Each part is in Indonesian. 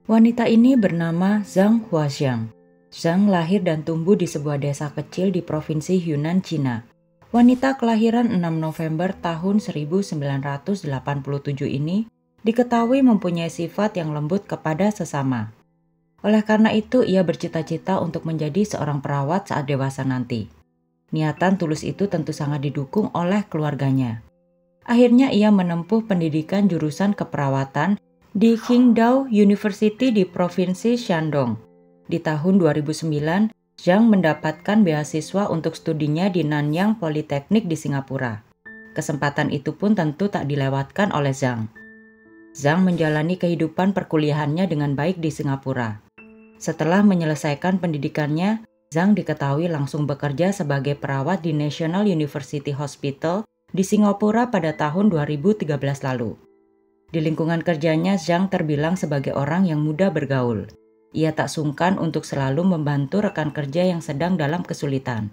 Wanita ini bernama Zhang Huaxiang. Zhang lahir dan tumbuh di sebuah desa kecil di provinsi Yunnan, Cina. Wanita kelahiran 6 November tahun 1987 ini diketahui mempunyai sifat yang lembut kepada sesama. Oleh karena itu, ia bercita-cita untuk menjadi seorang perawat saat dewasa nanti. Niatan tulus itu tentu sangat didukung oleh keluarganya. Akhirnya ia menempuh pendidikan jurusan keperawatan di Qingdao University di Provinsi Shandong. Di tahun 2009, Zhang mendapatkan beasiswa untuk studinya di Nanyang Polytechnic di Singapura. Kesempatan itu pun tentu tak dilewatkan oleh Zhang. Zhang menjalani kehidupan perkuliahannya dengan baik di Singapura. Setelah menyelesaikan pendidikannya, Zhang diketahui langsung bekerja sebagai perawat di National University Hospital di Singapura pada tahun 2013 lalu. Di lingkungan kerjanya, Zhang terbilang sebagai orang yang mudah bergaul. Ia tak sungkan untuk selalu membantu rekan kerja yang sedang dalam kesulitan.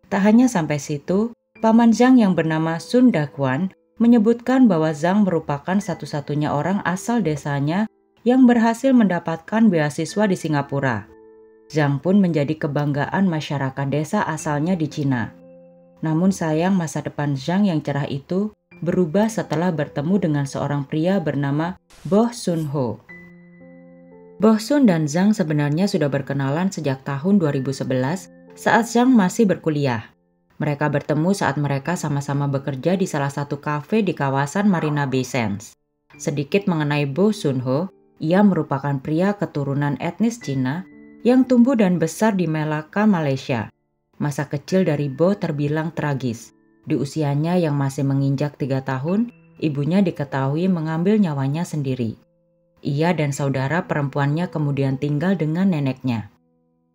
Tak hanya sampai situ, paman Zhang yang bernama Sun Daquan menyebutkan bahwa Zhang merupakan satu-satunya orang asal desanya yang berhasil mendapatkan beasiswa di Singapura. Zhang pun menjadi kebanggaan masyarakat desa asalnya di Cina. Namun sayang, masa depan Zhang yang cerah itu berubah setelah bertemu dengan seorang pria bernama Boh Sun Ho. Boh Sun dan Zhang sebenarnya sudah berkenalan sejak tahun 2011 saat Zhang masih berkuliah. Mereka bertemu saat mereka sama-sama bekerja di salah satu kafe di kawasan Marina Bay Sands. Sedikit mengenai Boh Sun Ho, ia merupakan pria keturunan etnis Cina yang tumbuh dan besar di Melaka, Malaysia. Masa kecil dari Boh terbilang tragis. Di usianya yang masih menginjak 3 tahun, ibunya diketahui mengambil nyawanya sendiri. Ia dan saudara perempuannya kemudian tinggal dengan neneknya.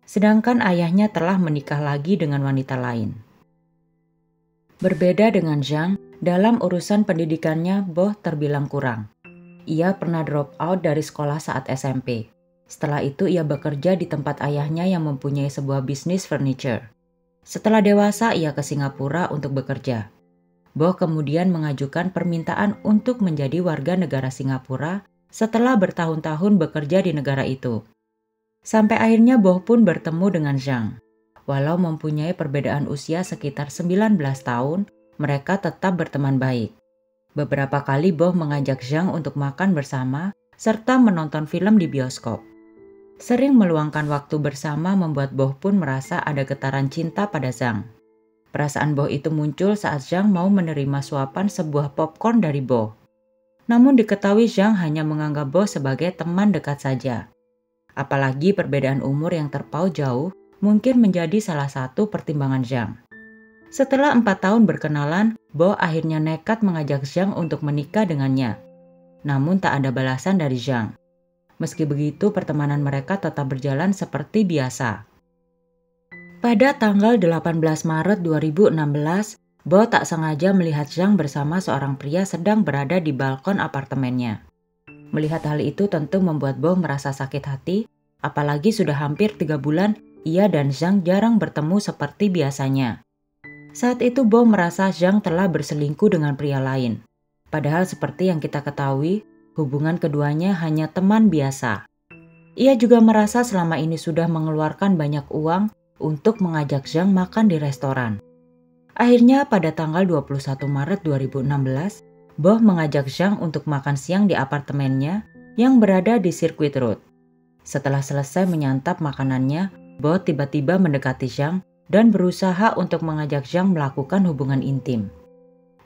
Sedangkan ayahnya telah menikah lagi dengan wanita lain. Berbeda dengan Zhang, dalam urusan pendidikannya Boh terbilang kurang. Ia pernah drop out dari sekolah saat SMP. Setelah itu ia bekerja di tempat ayahnya yang mempunyai sebuah bisnis furniture. Setelah dewasa ia ke Singapura untuk bekerja. Boh kemudian mengajukan permintaan untuk menjadi warga negara Singapura setelah bertahun-tahun bekerja di negara itu. Sampai akhirnya Boh pun bertemu dengan Zhang. Walau mempunyai perbedaan usia sekitar 19 tahun, mereka tetap berteman baik. Beberapa kali Boh mengajak Zhang untuk makan bersama serta menonton film di bioskop. Sering meluangkan waktu bersama membuat Boh pun merasa ada getaran cinta pada Zhang. Perasaan Boh itu muncul saat Zhang mau menerima suapan sebuah popcorn dari Boh. Namun diketahui Zhang hanya menganggap Boh sebagai teman dekat saja. Apalagi perbedaan umur yang terpaut jauh mungkin menjadi salah satu pertimbangan Zhang. Setelah 4 tahun berkenalan, Boh akhirnya nekat mengajak Zhang untuk menikah dengannya. Namun tak ada balasan dari Zhang. Meski begitu, pertemanan mereka tetap berjalan seperti biasa. Pada tanggal 18 Maret 2016, Boh tak sengaja melihat Zhang bersama seorang pria sedang berada di balkon apartemennya. Melihat hal itu tentu membuat Boh merasa sakit hati, apalagi sudah hampir 3 bulan ia dan Zhang jarang bertemu seperti biasanya. Saat itu Boh merasa Zhang telah berselingkuh dengan pria lain. Padahal seperti yang kita ketahui, hubungan keduanya hanya teman biasa. Ia juga merasa selama ini sudah mengeluarkan banyak uang untuk mengajak Zhang makan di restoran. Akhirnya pada tanggal 21 Maret 2016, Boh mengajak Zhang untuk makan siang di apartemennya yang berada di Circuit Road. Setelah selesai menyantap makanannya, Boh tiba-tiba mendekati Zhang dan berusaha untuk mengajak Zhang melakukan hubungan intim.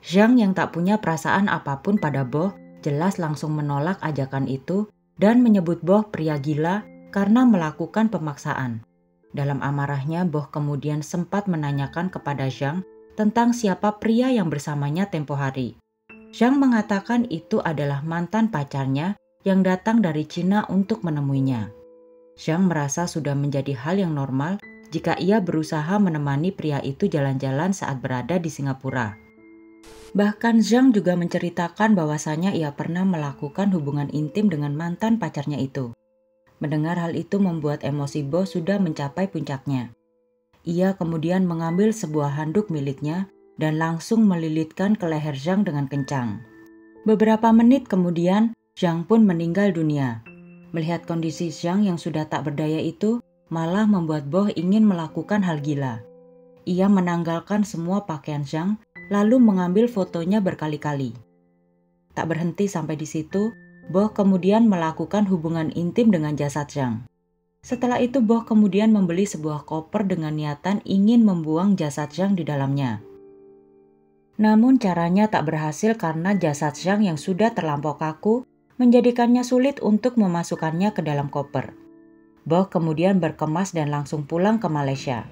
Zhang yang tak punya perasaan apapun pada Boh jelas langsung menolak ajakan itu dan menyebut Boh pria gila karena melakukan pemaksaan. Dalam amarahnya, Boh kemudian sempat menanyakan kepada Zhang tentang siapa pria yang bersamanya tempo hari. Zhang mengatakan itu adalah mantan pacarnya yang datang dari Cina untuk menemuinya. Zhang merasa sudah menjadi hal yang normal jika ia berusaha menemani pria itu jalan-jalan saat berada di Singapura. Bahkan Zhang juga menceritakan bahwasanya ia pernah melakukan hubungan intim dengan mantan pacarnya itu. Mendengar hal itu membuat emosi Boh sudah mencapai puncaknya. Ia kemudian mengambil sebuah handuk miliknya dan langsung melilitkan ke leher Zhang dengan kencang. Beberapa menit kemudian, Zhang pun meninggal dunia. Melihat kondisi Zhang yang sudah tak berdaya itu, malah membuat Bo ingin melakukan hal gila. Ia menanggalkan semua pakaian Zhang, lalu mengambil fotonya berkali-kali. Tak berhenti sampai di situ, Bo kemudian melakukan hubungan intim dengan jasad Zhang. Setelah itu Bo kemudian membeli sebuah koper dengan niatan ingin membuang jasad Zhang di dalamnya. Namun caranya tak berhasil karena jasad Zhang yang sudah terlampau kaku menjadikannya sulit untuk memasukkannya ke dalam koper. Bo kemudian berkemas dan langsung pulang ke Malaysia.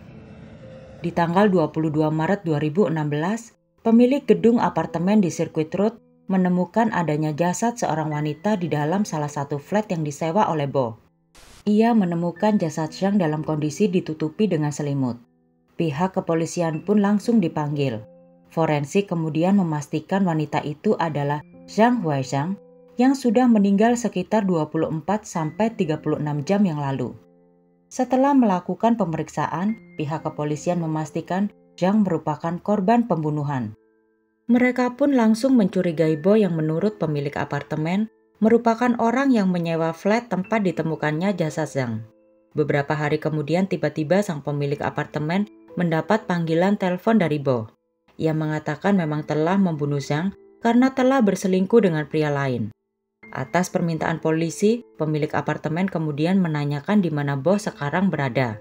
Di tanggal 22 Maret 2016, pemilik gedung apartemen di Circuit Road menemukan adanya jasad seorang wanita di dalam salah satu flat yang disewa oleh Bo. Ia menemukan jasad Zhang dalam kondisi ditutupi dengan selimut. Pihak kepolisian pun langsung dipanggil. Forensik kemudian memastikan wanita itu adalah Zhang Huaishang yang sudah meninggal sekitar 24-36 jam yang lalu. Setelah melakukan pemeriksaan, pihak kepolisian memastikan Zhang merupakan korban pembunuhan. Mereka pun langsung mencurigai Bo yang menurut pemilik apartemen merupakan orang yang menyewa flat tempat ditemukannya jasad Zhang. Beberapa hari kemudian tiba-tiba sang pemilik apartemen mendapat panggilan telepon dari Bo. Ia mengatakan memang telah membunuh Zhang karena telah berselingkuh dengan pria lain. Atas permintaan polisi, pemilik apartemen kemudian menanyakan di mana Bo sekarang berada.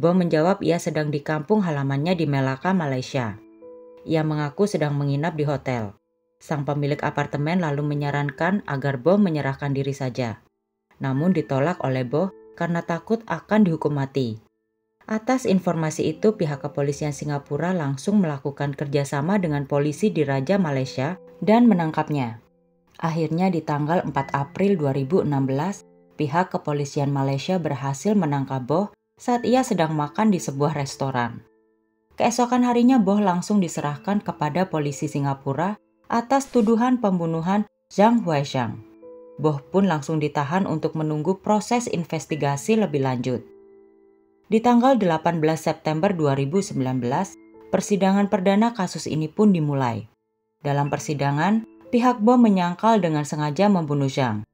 Bo menjawab ia sedang di kampung halamannya di Melaka, Malaysia. Ia mengaku sedang menginap di hotel. Sang pemilik apartemen lalu menyarankan agar Bo menyerahkan diri saja. Namun ditolak oleh Bo karena takut akan dihukum mati. Atas informasi itu, pihak kepolisian Singapura langsung melakukan kerjasama dengan polisi di Raja Malaysia dan menangkapnya. Akhirnya di tanggal 4 April 2016, pihak kepolisian Malaysia berhasil menangkap Bo saat ia sedang makan di sebuah restoran. Keesokan harinya Bo langsung diserahkan kepada polisi Singapura atas tuduhan pembunuhan Zhang Huaishang. Bo pun langsung ditahan untuk menunggu proses investigasi lebih lanjut. Di tanggal 18 September 2019, persidangan perdana kasus ini pun dimulai. Dalam persidangan, pihak Bo menyangkal dengan sengaja membunuh Zhang.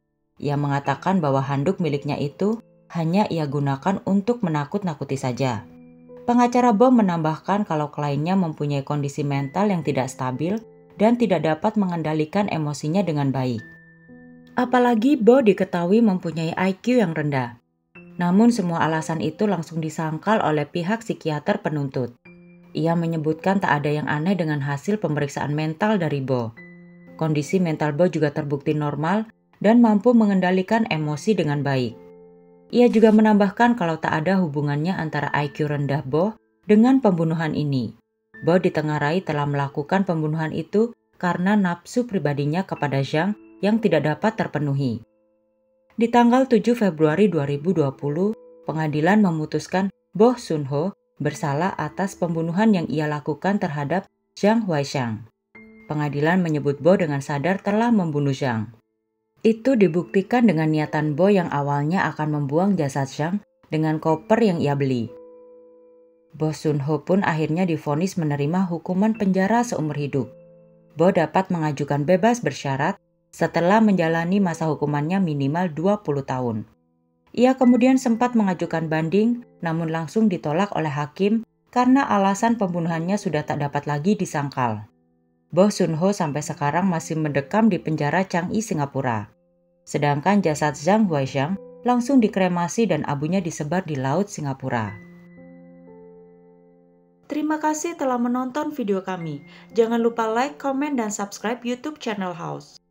Ia mengatakan bahwa handuk miliknya itu hanya ia gunakan untuk menakut-nakuti saja. Pengacara Bo menambahkan kalau kliennya mempunyai kondisi mental yang tidak stabil dan tidak dapat mengendalikan emosinya dengan baik. Apalagi Bo diketahui mempunyai IQ yang rendah. Namun semua alasan itu langsung disangkal oleh pihak psikiater penuntut. Ia menyebutkan tak ada yang aneh dengan hasil pemeriksaan mental dari Bo. Kondisi mental Bo juga terbukti normal dan mampu mengendalikan emosi dengan baik. Ia juga menambahkan kalau tak ada hubungannya antara IQ rendah Bo dengan pembunuhan ini. Bo ditengarai telah melakukan pembunuhan itu karena nafsu pribadinya kepada Zhang yang tidak dapat terpenuhi. Di tanggal 7 Februari 2020, pengadilan memutuskan Bo Sun Ho bersalah atas pembunuhan yang ia lakukan terhadap Zhang Huaishang. Pengadilan menyebut Bo dengan sadar telah membunuh Zhang. Itu dibuktikan dengan niatan Bo yang awalnya akan membuang jasad Zhang dengan koper yang ia beli. Bo Sun Ho pun akhirnya divonis menerima hukuman penjara seumur hidup. Bo dapat mengajukan bebas bersyarat setelah menjalani masa hukumannya minimal 20 tahun. Ia kemudian sempat mengajukan banding, namun langsung ditolak oleh hakim karena alasan pembunuhannya sudah tak dapat lagi disangkal. Bo Sun Ho sampai sekarang masih mendekam di penjara Changi, Singapura. Sedangkan jasad Zhang Huaishang langsung dikremasi dan abunya disebar di laut Singapura. Terima kasih telah menonton video kami. Jangan lupa like, komen, dan subscribe YouTube channel House.